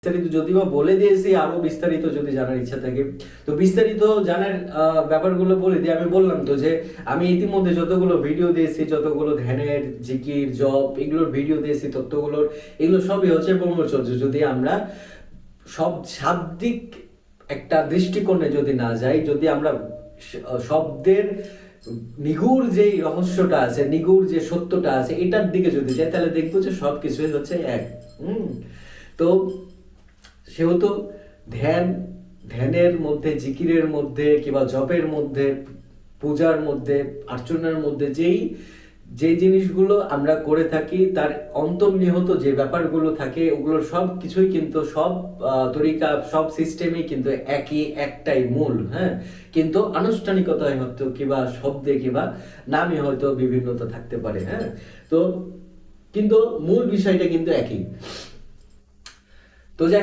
বিস্তারিত যদিও বলে দিয়েছি, আরো বিস্তারিত যদি জানার ইচ্ছা থাকে তো বিস্তারিত জানার ব্যাপারগুলো বলে দিই। আমি বললাম তো যে আমি ইতিমধ্যে যতগুলো ভিডিও দিয়েছি, যতগুলো ধ্যানের, জিকির, জপ এগুলোর ভিডিও দিয়েছি, তত্ত্বগুলোর, এগুলো সবই হচ্ছে ব্রহ্মচর্য। যদি আমরা সব শাব্দিক একটা দৃষ্টিকোণে যদি না যাই, যদি আমরা শব্দের নিগুড় যেই রহস্যটা আছে, নিগুড় যে সত্যটা আছে এটার দিকে যদি যাই, তাহলে দেখবো যে সবকিছুই হচ্ছে এক। তো সেহেতু ধ্যানের মধ্যে, জিকিরের মধ্যে কিংবা জপের মধ্যে, পূজার মধ্যে, অর্চনার মধ্যে যে জিনিসগুলো আমরা করে থাকি তার অন্তর্নিহিত যে ব্যাপারগুলো থাকে ওগুলোর সব কিছুই কিন্তু সব তরিকা, সব সিস্টেমই কিন্তু একটাই মূল। হ্যাঁ, কিন্তু আনুষ্ঠানিকতায় হয়তো কিংবা শব্দে কিংবা নামে হয়তো বিভিন্নতা থাকতে পারে। হ্যাঁ, তো কিন্তু মূল বিষয়টা কিন্তু একই। তো